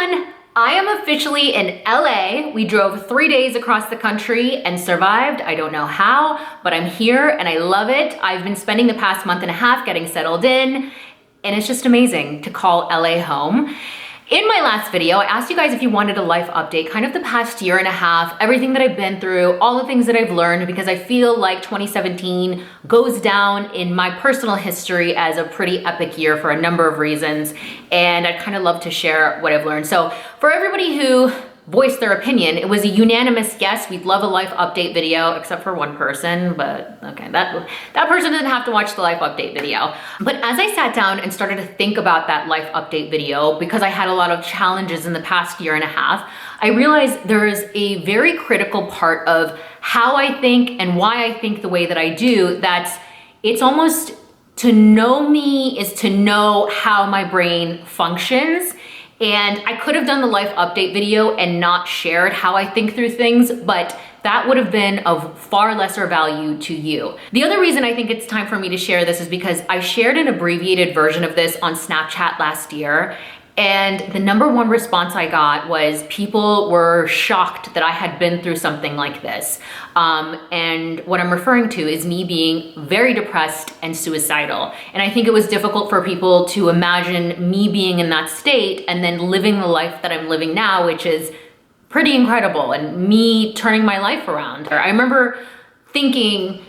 everyone! I am officially in LA. We drove 3 days across the country and survived. I don't know how, but I'm here and I love it. I've been spending the past month and a half getting settled in, and it's just amazing to call LA home. In my last video, I asked you guys if you wanted a life update, kind of the past year and a half, everything that I've been through, all the things that I've learned, because I feel like 2017 goes down in my personal history as a pretty epic year for a number of reasons, and I'd kind of love to share what I've learned. So for everybody who voiced their opinion, it was a unanimous yes, we'd love a life update video, except for one person, but okay, that person didn't have to watch the life update video. But as I sat down and started to think about that life update video, because I had a lot of challenges in the past year and a half, I realized there is a very critical part of how I think and why I think the way that I do, that it's almost to know me is to know how my brain functions. And I could have done the life update video and not shared how I think through things, but that would have been of far lesser value to you. The other reason I think it's time for me to share this is because I shared an abbreviated version of this on Snapchat last year, and the number one response I got was people were shocked that I had been through something like this. And what I'm referring to is me being very depressed and suicidal. And I think it was difficult for people to imagine me being in that state and then living the life that I'm living now, which is pretty incredible, and me turning my life around. I remember thinking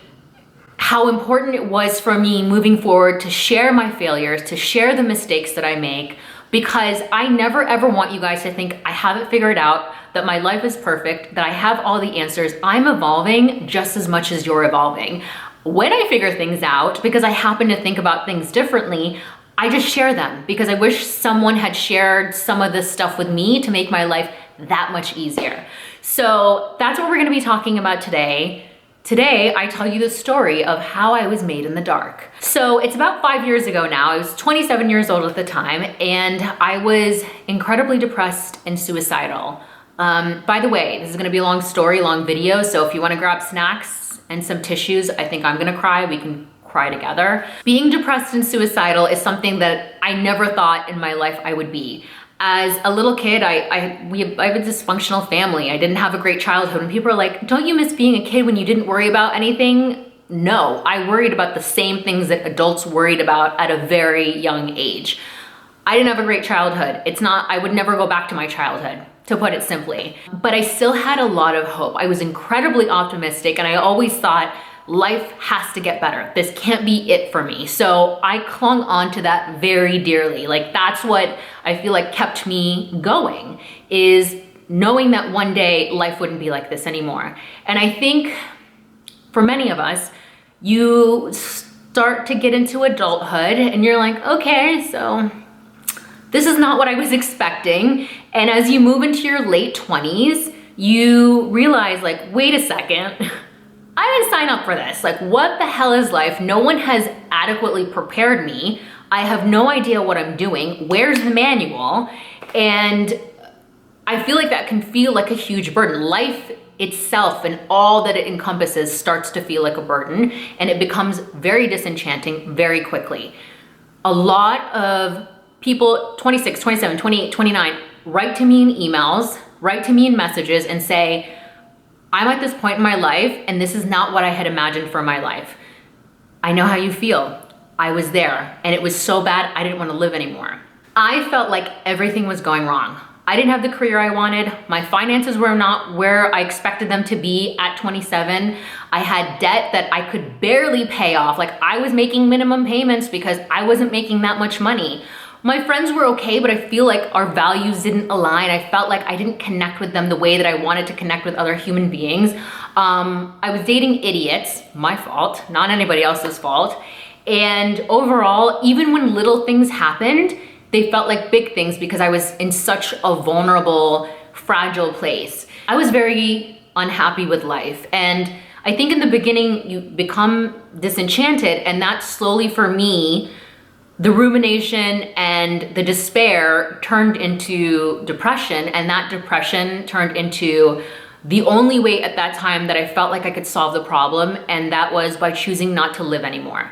how important it was for me moving forward to share my failures, to share the mistakes that I make, because I never ever want you guys to think I have it figured out, that my life is perfect, that I have all the answers. I'm evolving just as much as you're evolving. When I figure things out, because I happen to think about things differently, I just share them because I wish someone had shared some of this stuff with me to make my life that much easier. So that's what we're gonna be talking about today. Today, I tell you the story of how I was made in the dark. So it's about 5 years ago now. I was 27 years old at the time, and I was incredibly depressed and suicidal. By the way, this is gonna be a long story, long video, so if you wanna grab snacks and some tissues, I think I'm gonna cry, we can cry together. Being depressed and suicidal is something that I never thought in my life I would be. As a little kid, I have a dysfunctional family. I didn't have a great childhood. And people are like, don't you miss being a kid when you didn't worry about anything? No, I worried about the same things that adults worried about at a very young age. I didn't have a great childhood. I would never go back to my childhood, to put it simply. But I still had a lot of hope. I was incredibly optimistic, and I always thought, life has to get better. This can't be it for me. So I clung on to that very dearly. Like, that's what I feel like kept me going, is knowing that one day life wouldn't be like this anymore. And I think for many of us, you start to get into adulthood and you're like, okay, so this is not what I was expecting. And as you move into your late 20s, you realize, like, wait a second, I didn't sign up for this. Like, what the hell is life? No one has adequately prepared me. I have no idea what I'm doing. Where's the manual? And I feel like that can feel like a huge burden. Life itself and all that it encompasses starts to feel like a burden, and it becomes very disenchanting very quickly. A lot of people, 26, 27, 28, 29, write to me in emails, write to me in messages and say, I'm at this point in my life and this is not what I had imagined for my life. I know how you feel. I was there and it was so bad I didn't want to live anymore. I felt like everything was going wrong. I didn't have the career I wanted. My finances were not where I expected them to be at 27. I had debt that I could barely pay off. Like, I was making minimum payments because I wasn't making that much money. My friends were okay, but I feel like our values didn't align. I felt like I didn't connect with them the way that I wanted to connect with other human beings. I was dating idiots, my fault, not anybody else's fault. And overall, even when little things happened, they felt like big things because I was in such a vulnerable, fragile place. I was very unhappy with life. And I think in the beginning, you become disenchanted, and that slowly, for me, the rumination and the despair turned into depression, and that depression turned into the only way at that time that I felt like I could solve the problem, and that was by choosing not to live anymore.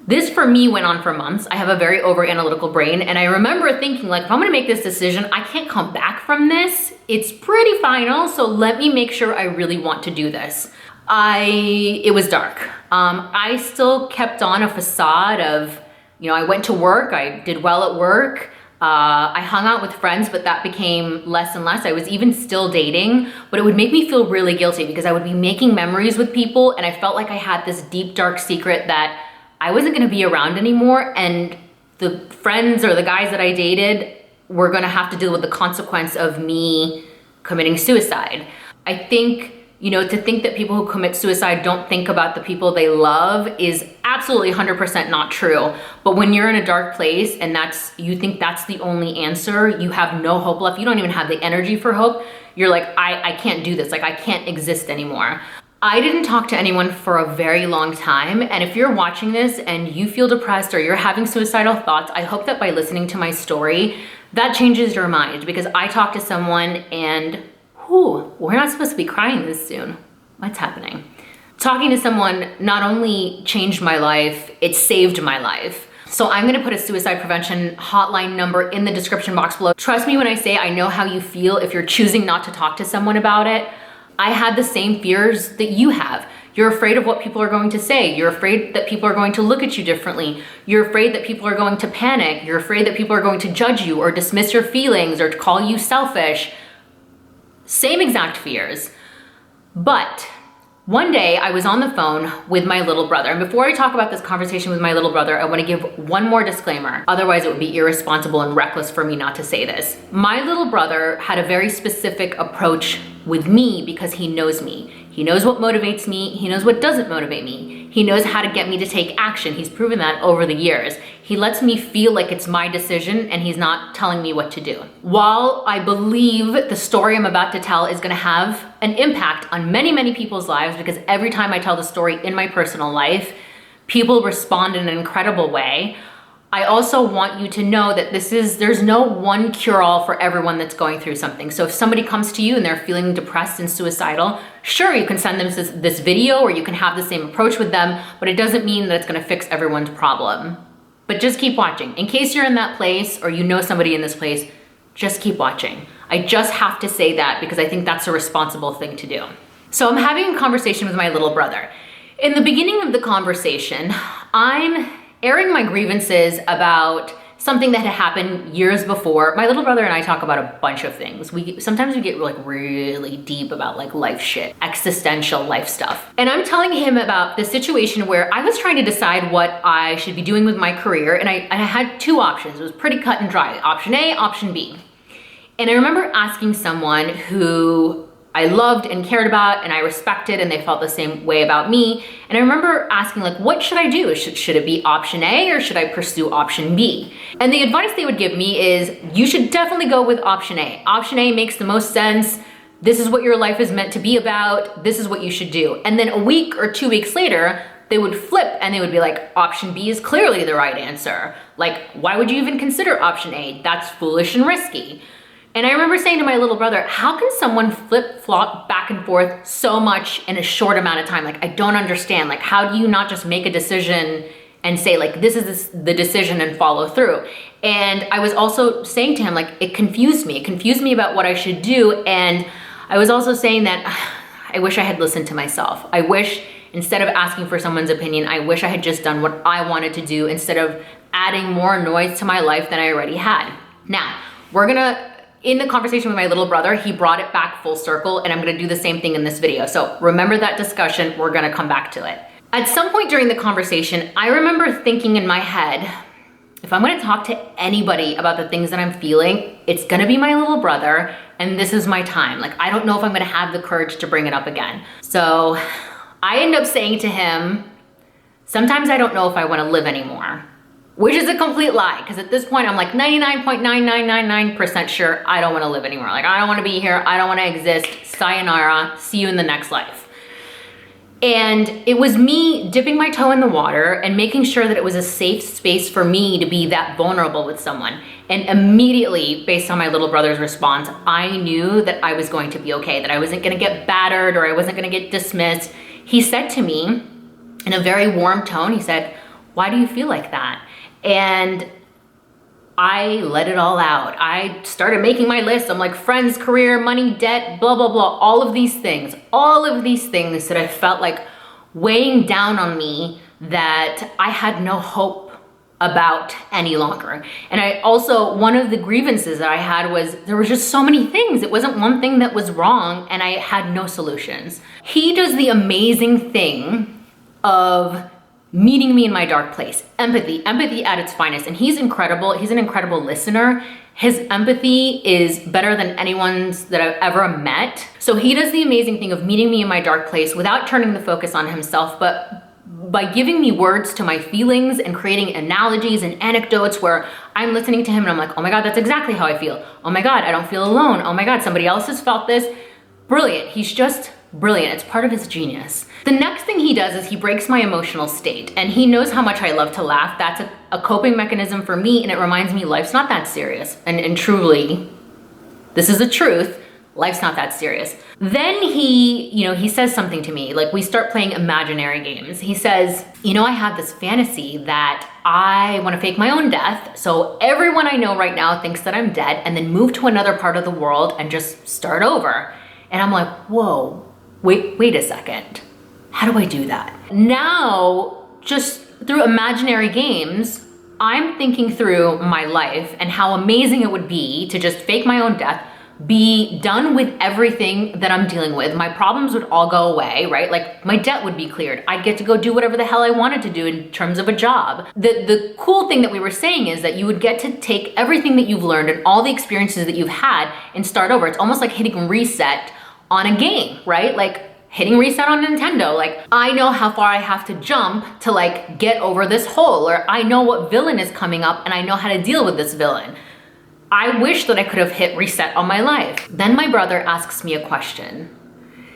This for me went on for months. I have a very over-analytical brain, and I remember thinking like, if I'm gonna make this decision, I can't come back from this. It's pretty final, so let me make sure I really want to do this. It was dark. I still kept on a facade of, I went to work, I did well at work, I hung out with friends, but that became less and less. I was even still dating, but it would make me feel really guilty because I would be making memories with people and I felt like I had this deep, dark secret that I wasn't gonna be around anymore, and the friends or the guys that I dated were gonna have to deal with the consequence of me committing suicide. I think, to think that people who commit suicide don't think about the people they love is absolutely 100% not true. But when you're in a dark place and you think that's the only answer, you have no hope left, you don't even have the energy for hope, you're like, I can't do this, like I can't exist anymore. I didn't talk to anyone for a very long time, and if you're watching this and you feel depressed or you're having suicidal thoughts, I hope that by listening to my story, that changes your mind, because I talked to someone and, we're not supposed to be crying this soon. What's happening? Talking to someone not only changed my life, it saved my life. So I'm gonna put a suicide prevention hotline number in the description box below. Trust me when I say I know how you feel if you're choosing not to talk to someone about it. I had the same fears that you have. You're afraid of what people are going to say. You're afraid that people are going to look at you differently. You're afraid that people are going to panic. You're afraid that people are going to judge you or dismiss your feelings or call you selfish. Same exact fears. But one day I was on the phone with my little brother. And before I talk about this conversation with my little brother, I want to give one more disclaimer. Otherwise it would be irresponsible and reckless for me not to say this. My little brother had a very specific approach with me because he knows me. He knows what motivates me. He knows what doesn't motivate me. He knows how to get me to take action. He's proven that over the years. He lets me feel like it's my decision and he's not telling me what to do. While I believe the story I'm about to tell is gonna have an impact on many, many people's lives, because every time I tell the story in my personal life, people respond in an incredible way, I also want you to know that there's no one cure-all for everyone that's going through something. So if somebody comes to you and they're feeling depressed and suicidal, sure, you can send them this video or you can have the same approach with them, but it doesn't mean that it's gonna fix everyone's problem. But just keep watching. In case you're in that place or you know somebody in this place, just keep watching. I just have to say that because I think that's a responsible thing to do. So I'm having a conversation with my little brother. In the beginning of the conversation, I'm airing my grievances about something that had happened years before. My little brother and I talk about a bunch of things. Sometimes we get like really deep about like life shit, existential life stuff. And I'm telling him about the situation where I was trying to decide what I should be doing with my career, and I had two options. It was pretty cut and dry, option A, option B. And I remember asking someone who I loved and cared about and I respected, and they felt the same way about me. And I remember asking, like, what should I do? Should it be option A or should I pursue option B? And the advice they would give me is, you should definitely go with option A. Option A makes the most sense. This is what your life is meant to be about. This is what you should do. And then a week or 2 weeks later, they would flip and they would be like, option B is clearly the right answer. Like, why would you even consider option A? That's foolish and risky. And I remember saying to my little brother, how can someone flip-flop back and forth so much in a short amount of time? Like, I don't understand. Like, how do you not just make a decision and say, like, this is the decision and follow through? And I was also saying to him, like, it confused me. It confused me about what I should do. And I was also saying that I wish I had listened to myself. I wish, instead of asking for someone's opinion, I wish I had just done what I wanted to do instead of adding more noise to my life than I already had. Now, in the conversation with my little brother, he brought it back full circle, and I'm gonna do the same thing in this video. So remember that discussion, we're gonna come back to it. At some point during the conversation, I remember thinking in my head, if I'm gonna talk to anybody about the things that I'm feeling, it's gonna be my little brother, and this is my time. Like, I don't know if I'm gonna have the courage to bring it up again. So I end up saying to him, sometimes I don't know if I wanna live anymore. Which is a complete lie, because at this point I'm like 99.9999% sure I don't want to live anymore. Like, I don't want to be here, I don't want to exist, sayonara, see you in the next life. And it was me dipping my toe in the water and making sure that it was a safe space for me to be that vulnerable with someone. And immediately, based on my little brother's response, I knew that I was going to be okay, that I wasn't going to get battered or I wasn't going to get dismissed. He said to me in a very warm tone, he said, Why do you feel like that? And I let it all out. I started making my list. I'm like, friends, career, money, debt, blah, blah, blah. All of these things that I felt like weighing down on me that I had no hope about any longer. And I also, one of the grievances that I had was there was just so many things. It wasn't one thing that was wrong and I had no solutions. He does the amazing thing of meeting me in my dark place. Empathy at its finest. And he's incredible. He's an incredible listener. His empathy is better than anyone's that I've ever met. So he does the amazing thing of meeting me in my dark place without turning the focus on himself, but by giving me words to my feelings and creating analogies and anecdotes where I'm listening to him and I'm like, oh my God, that's exactly how I feel. Oh my God, I don't feel alone. Oh my God, somebody else has felt this. Brilliant. He's just brilliant. It's part of his genius. The next thing he does is he breaks my emotional state, and he knows how much I love to laugh. That's a coping mechanism for me, and it reminds me life's not that serious. And truly, this is the truth. Life's not that serious. Then he says something to me, like we start playing imaginary games. He says, I have this fantasy that I want to fake my own death. So everyone I know right now thinks that I'm dead and then move to another part of the world and just start over. And I'm like, whoa, wait a second. How do I do that? Now, just through imaginary games, I'm thinking through my life and how amazing it would be to just fake my own death, be done with everything that I'm dealing with. My problems would all go away, right? Like my debt would be cleared. I'd get to go do whatever the hell I wanted to do in terms of a job. The cool thing that we were saying is that you would get to take everything that you've learned and all the experiences that you've had and start over. It's almost like hitting reset on a game, right? Like hitting reset on Nintendo. Like I know how far I have to jump to like get over this hole, or I know what villain is coming up and I know how to deal with this villain. I wish that I could have hit reset on my life. Then my brother asks me a question.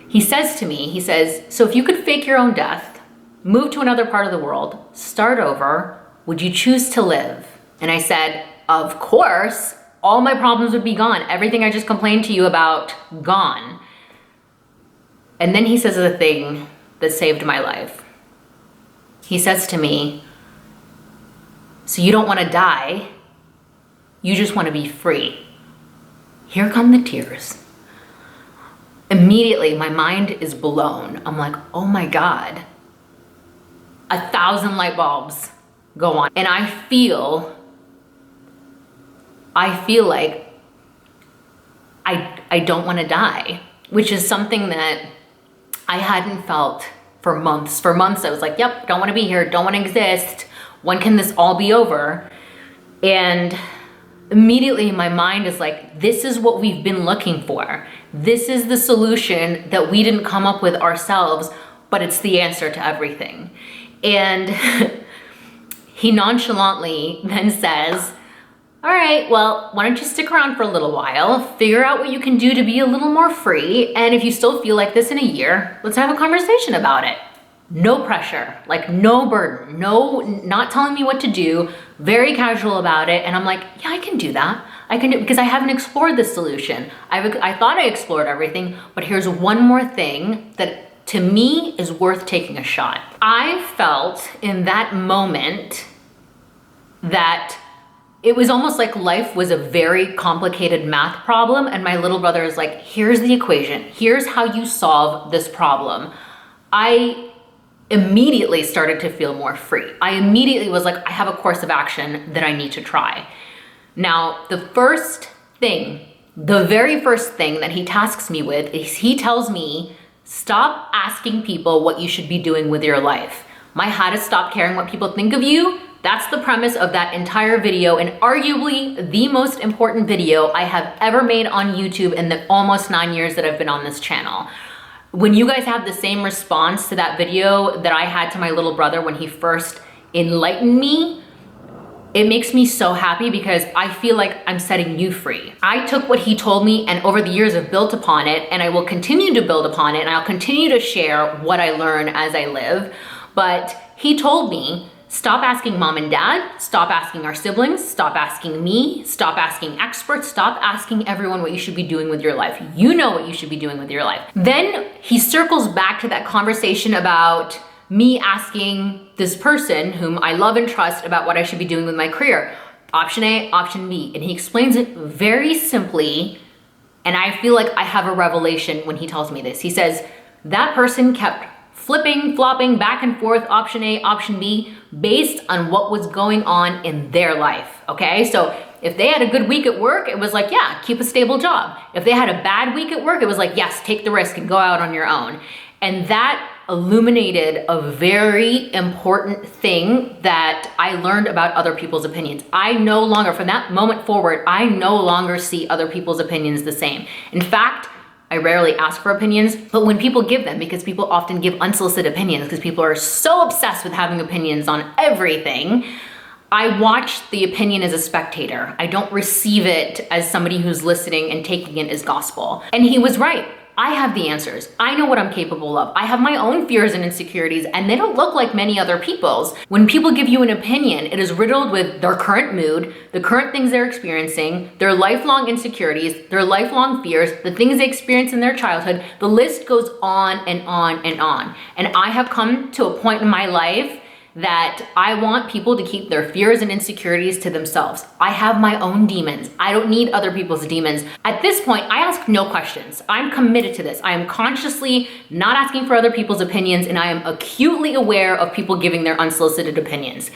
He says to me, so if you could fake your own death, move to another part of the world, start over, would you choose to live? And I said, of course, all my problems would be gone. Everything I just complained to you about, gone. And then he says the thing that saved my life. He says to me, so you don't want to die, you just want to be free. Here come the tears. Immediately, my mind is blown. I'm like, oh my God. 1,000 light bulbs go on. And I feel like I don't want to die, which is something that I hadn't felt for months. For months, I was like, yep, don't want to be here, don't want to exist. When can this all be over? And immediately my mind is like, this is what we've been looking for. This is the solution that we didn't come up with ourselves, but it's the answer to everything. And he nonchalantly then says, all right, well, why don't you stick around for a little while, figure out what you can do to be a little more free, and if you still feel like this in a year, let's have a conversation about it. No pressure, like no burden, not telling me what to do, very casual about it. And I'm like, yeah, I can do that. I can do it because I haven't explored this solution. I thought I explored everything, but here's one more thing that to me is worth taking a shot. I felt in that moment that it was almost like life was a very complicated math problem. And my little brother is like, here's the equation. Here's how you solve this problem. I immediately started to feel more free. I immediately was like, I have a course of action that I need to try. Now, the very first thing that he tasks me with is he tells me, stop asking people what you should be doing with your life. My how to stop caring what people think of you, that's the premise of that entire video, and arguably the most important video I have ever made on YouTube in the almost 9 years that I've been on this channel. When you guys have the same response to that video that I had to my little brother when he first enlightened me, it makes me so happy because I feel like I'm setting you free. I took what he told me and over the years have built upon it, and I will continue to build upon it, and I'll continue to share what I learn as I live. But he told me, stop asking mom and dad, stop asking our siblings, stop asking me, stop asking experts, stop asking everyone what you should be doing with your life. You know what you should be doing with your life. Then he circles back to that conversation about me asking this person whom I love and trust about what I should be doing with my career. Option A, option B. And he explains it very simply. And I feel like I have a revelation when he tells me this. He says, that person kept flipping, flopping back and forth, option A, option B, based on what was going on in their life, okay? So if they had a good week at work, it was like, yeah, keep a stable job. If they had a bad week at work, it was like, yes, take the risk and go out on your own. And that illuminated a very important thing that I learned about other people's opinions. I no longer, from that moment forward, I no longer see other people's opinions the same. In fact, I rarely ask for opinions, but when people give them, because people often give unsolicited opinions, because people are so obsessed with having opinions on everything, I watch the opinion as a spectator. I don't receive it as somebody who's listening and taking it as gospel. And he was right. I have the answers. I know what I'm capable of. I have my own fears and insecurities, and they don't look like many other people's. When people give you an opinion, it is riddled with their current mood, the current things they're experiencing, their lifelong insecurities, their lifelong fears, the things they experienced in their childhood. The list goes on and on and on. And I have come to a point in my life that I want people to keep their fears and insecurities to themselves. I have my own demons. I don't need other people's demons. At this point, I ask no questions. I'm committed to this. I am consciously not asking for other people's opinions, and I am acutely aware of people giving their unsolicited opinions.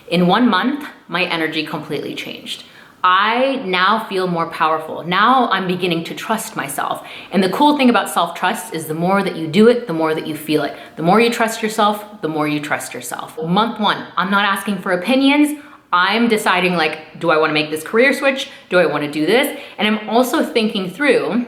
In 1 month, my energy completely changed. I now feel more powerful. Now I'm beginning to trust myself. And the cool thing about self-trust is the more that you do it, the more that you feel it. The more you trust yourself, the more you trust yourself. Month 1, I'm not asking for opinions. I'm deciding, like, do I want to make this career switch? Do I want to do this? And I'm also thinking through,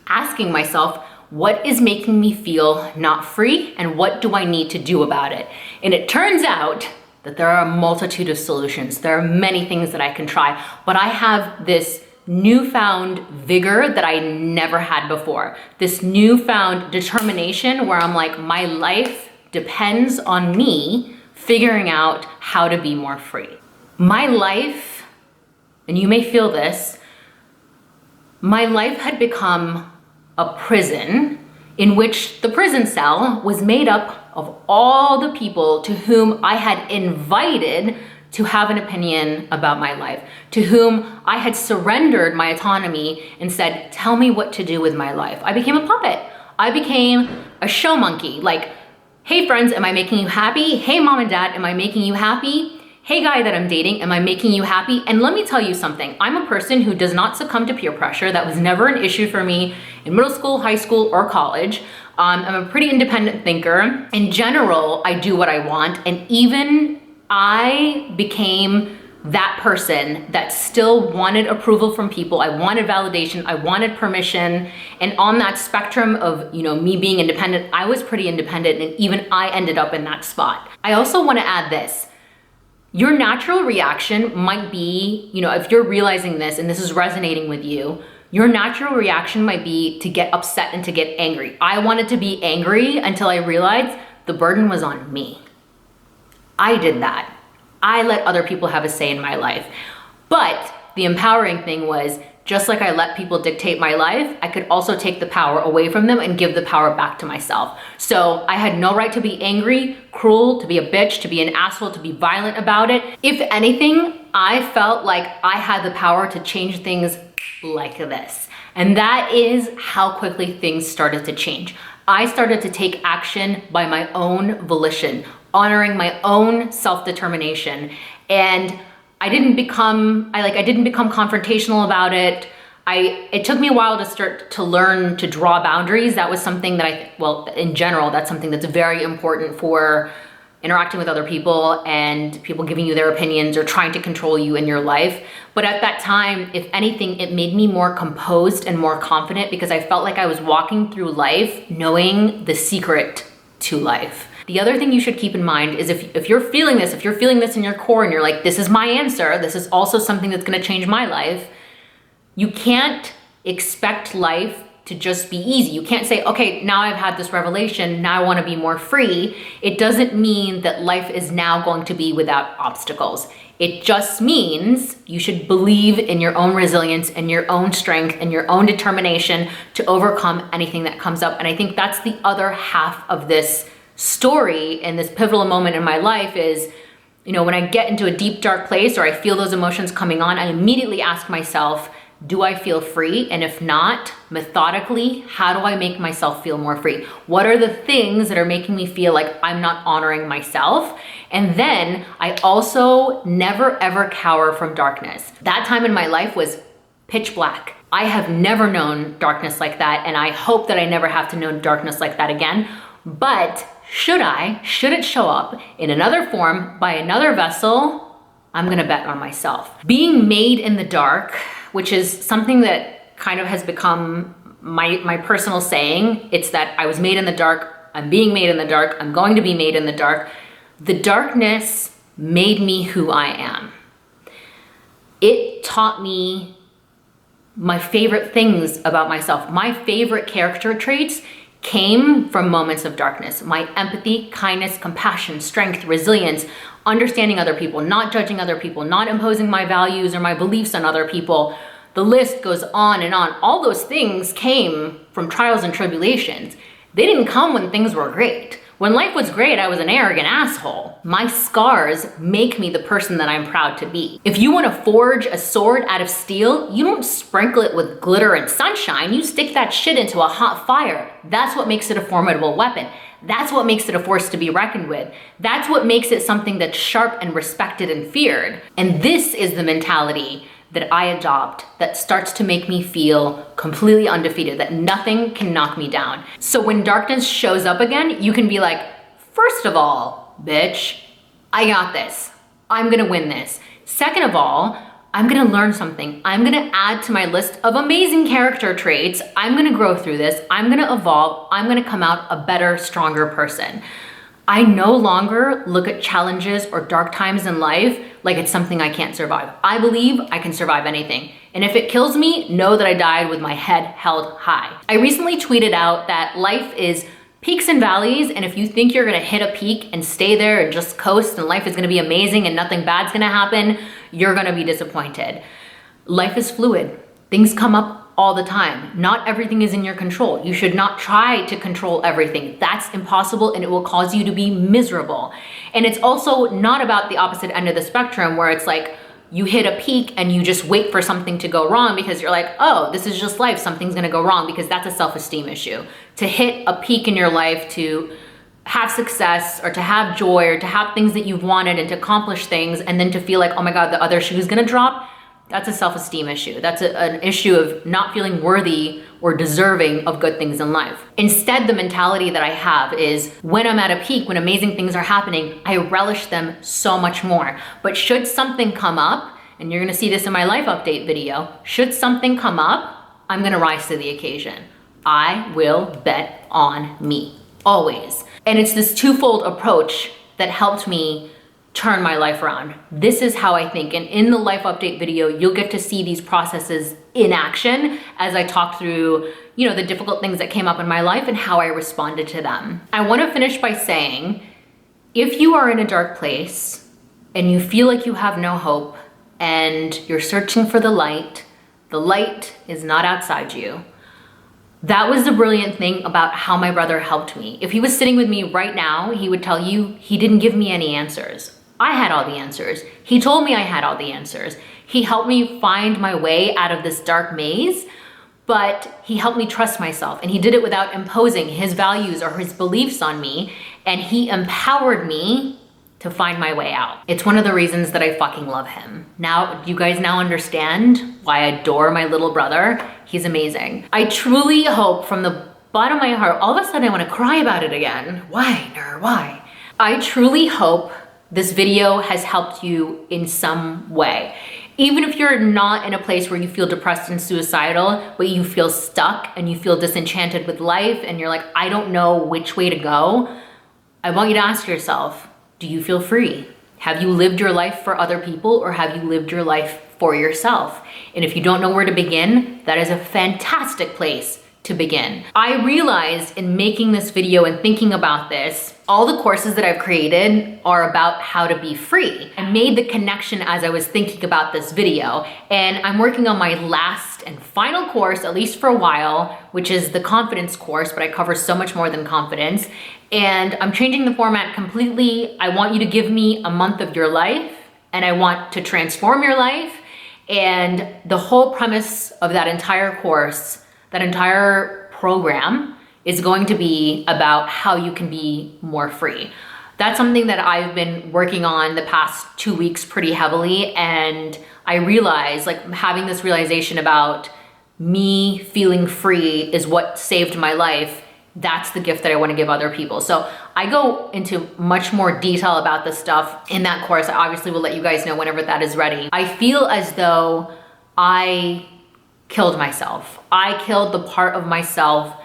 asking myself, what is making me feel not free, and what do I need to do about it? And it turns out that there are a multitude of solutions. There are many things that I can try, but I have this newfound vigor that I never had before. This newfound determination where I'm like, my life depends on me figuring out how to be more free. My life, and you may feel this, my life had become a prison in which the prison cell was made up of all the people to whom I had invited to have an opinion about my life, to whom I had surrendered my autonomy and said, tell me what to do with my life. I became a puppet. I became a show monkey. Like, hey friends, am I making you happy? Hey mom and dad, am I making you happy? Hey guy that I'm dating, am I making you happy? And let me tell you something. I'm a person who does not succumb to peer pressure. That was never an issue for me in middle school, high school, or college. I'm a pretty independent thinker. In general, I do what I want. And even I became that person that still wanted approval from people. I wanted validation. I wanted permission. And on that spectrum of, me being independent, I was pretty independent. And even I ended up in that spot. I also want to add this. Your natural reaction might be, if you're realizing this and this is resonating with you, your natural reaction might be to get upset and to get angry. I wanted to be angry until I realized the burden was on me. I did that. I let other people have a say in my life. But the empowering thing was, just like I let people dictate my life, I could also take the power away from them and give the power back to myself. So I had no right to be angry, cruel, to be a bitch, to be an asshole, to be violent about it. If anything, I felt like I had the power to change things like this. And that is how quickly things started to change. I started to take action by my own volition, honoring my own self-determination. And I didn't become confrontational about it. It took me a while to start to learn to draw boundaries. That was something that in general, that's something that's very important for interacting with other people and people giving you their opinions or trying to control you in your life. But at that time, if anything, it made me more composed and more confident because I felt like I was walking through life knowing the secret to life. The other thing you should keep in mind is if you're feeling this in your core and you're like, this is my answer, this is also something that's gonna change my life, you can't expect life to just be easy. You can't say, okay, now I've had this revelation, now I wanna be more free. It doesn't mean that life is now going to be without obstacles. It just means you should believe in your own resilience and your own strength and your own determination to overcome anything that comes up. And I think that's the other half of this story and this pivotal moment in my life is, when I get into a deep, dark place or I feel those emotions coming on, I immediately ask myself, do I feel free? And if not, methodically, how do I make myself feel more free? What are the things that are making me feel like I'm not honoring myself? And then I also never ever cower from darkness. That time in my life was pitch black. I have never known darkness like that, and I hope that I never have to know darkness like that again. But should it show up in another form by another vessel, I'm gonna bet on myself. Being made in the dark, which is something that kind of has become my personal saying. It's that I was made in the dark, I'm being made in the dark, I'm going to be made in the dark. The darkness made me who I am. It taught me my favorite things about myself. My favorite character traits came from moments of darkness. My empathy, kindness, compassion, strength, resilience, understanding other people, not judging other people, not imposing my values or my beliefs on other people. The list goes on and on. All those things came from trials and tribulations. They didn't come when things were great. When life was great, I was an arrogant asshole. My scars make me the person that I'm proud to be. If you want to forge a sword out of steel, you don't sprinkle it with glitter and sunshine. You stick that shit into a hot fire. That's what makes it a formidable weapon. That's what makes it a force to be reckoned with. That's what makes it something that's sharp and respected and feared. And this is the mentality that I adopt that starts to make me feel completely undefeated, that nothing can knock me down. So when darkness shows up again, you can be like, first of all, bitch, I got this. I'm gonna win this. Second of all, I'm gonna learn something. I'm gonna add to my list of amazing character traits. I'm gonna grow through this. I'm gonna evolve. I'm gonna come out a better, stronger person. I no longer look at challenges or dark times in life like it's something I can't survive. I believe I can survive anything. And if it kills me, know that I died with my head held high. I recently tweeted out that life is peaks and valleys, and if you think you're gonna hit a peak and stay there and just coast and life is gonna be amazing and nothing bad's gonna happen, you're gonna be disappointed. Life is fluid. Things come up all the time. Not everything is in your control. You should not try to control everything. That's impossible and it will cause you to be miserable. And it's also not about the opposite end of the spectrum where it's like you hit a peak and you just wait for something to go wrong because you're like, oh, this is just life, something's gonna go wrong, because that's a self-esteem issue. To hit a peak in your life, to have success or to have joy or to have things that you've wanted and to accomplish things and then to feel like, oh my God, the other shoe is gonna drop, that's a self-esteem issue. That's an issue of not feeling worthy or deserving of good things in life. Instead, the mentality that I have is when I'm at a peak, when amazing things are happening, I relish them so much more. But should something come up, and you're gonna see this in my life update video, should something come up, I'm gonna rise to the occasion. I will bet on me, always. And it's this twofold approach that helped me turn my life around. This is how I think. And in the life update video, you'll get to see these processes in action as I talk through, the difficult things that came up in my life and how I responded to them. I want to finish by saying, if you are in a dark place and you feel like you have no hope and you're searching for the light is not outside you. That was the brilliant thing about how my brother helped me. If he was sitting with me right now, he would tell you he didn't give me any answers. I had all the answers. He told me I had all the answers. He helped me find my way out of this dark maze, but he helped me trust myself, and he did it without imposing his values or his beliefs on me, and he empowered me to find my way out. It's one of the reasons that I fucking love him. Now, you guys now understand why I adore my little brother. He's amazing. I truly hope from the bottom of my heart, all of a sudden I wanna cry about it again. Why, Nur, why? I truly hope this video has helped you in some way. Even if you're not in a place where you feel depressed and suicidal, but you feel stuck and you feel disenchanted with life and you're like, I don't know which way to go, I want you to ask yourself, do you feel free? Have you lived your life for other people, or have you lived your life for yourself? And if you don't know where to begin, that is a fantastic place to begin. I realized in making this video and thinking about this, all the courses that I've created are about how to be free. I made the connection as I was thinking about this video, and I'm working on my last last and final course, at least for a while, which is the confidence course, but I cover so much more than confidence. And I'm changing the format completely. I want you to give me a month of your life, and I want to transform your life. And the whole premise of that entire course, that entire program, is going to be about how you can be more free. That's something that I've been working on the past 2 weeks pretty heavily, and I realized, like, having this realization about me feeling free is what saved my life. That's the gift that I want to give other people. So I go into much more detail about this stuff in that course. I obviously will let you guys know whenever that is ready. I feel as though I killed myself. I killed the part of myself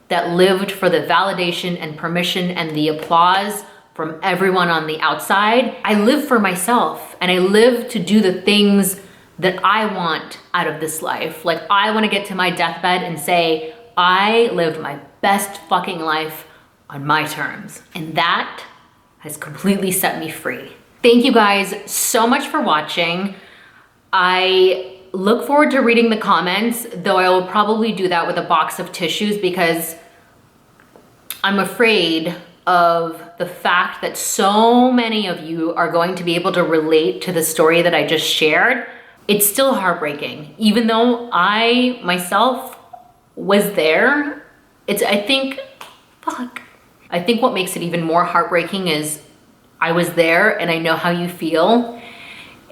that lived for the validation and permission and the applause from everyone on the outside. I live for myself, and I live to do the things that I want out of this life. Like, I want to get to my deathbed and say, I lived my best fucking life on my terms. And that has completely set me free. Thank you guys so much for watching. I look forward to reading the comments, though I will probably do that with a box of tissues because I'm afraid of the fact that so many of you are going to be able to relate to the story that I just shared. It's still heartbreaking. Even though I myself was there, I think what makes it even more heartbreaking is I was there and I know how you feel,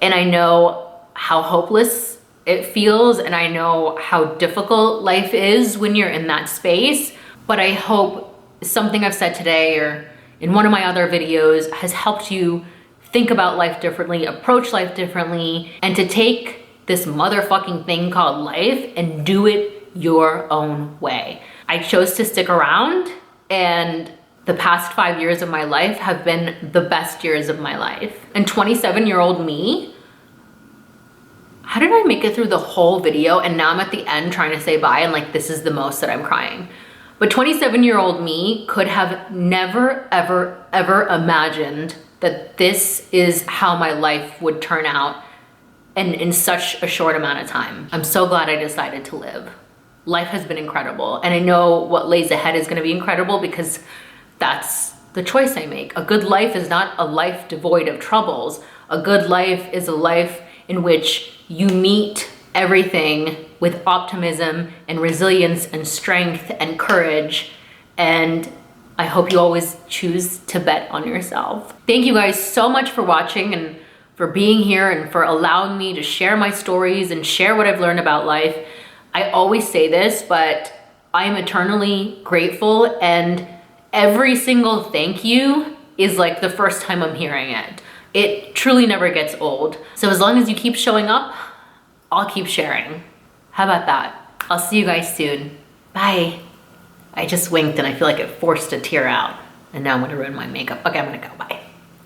and I know how hopeless it feels, and I know how difficult life is when you're in that space. But I hope something I've said today or in one of my other videos has helped you think about life differently, approach life differently, and to take this motherfucking thing called life and do it your own way. I chose to stick around, and the past 5 years of my life have been the best years of my life. And 27-year-old me, how did I make it through the whole video and now I'm at the end trying to say bye and like this is the most that I'm crying? But 27-year-old me could have never, ever, ever imagined that this is how my life would turn out and in such a short amount of time. I'm so glad I decided to live. Life has been incredible, and I know what lays ahead is gonna be incredible because that's the choice I make. A good life is not a life devoid of troubles. A good life is a life in which you meet everything with optimism and resilience and strength and courage. And I hope you always choose to bet on yourself. Thank you guys so much for watching and for being here and for allowing me to share my stories and share what I've learned about life. I always say this, but I am eternally grateful, and every single thank you is like the first time I'm hearing it. It truly never gets old. So as long as you keep showing up, I'll keep sharing. How about that? I'll see you guys soon. Bye. I just winked and I feel like it forced a tear out. And now I'm gonna ruin my makeup. Okay, I'm gonna go. Bye.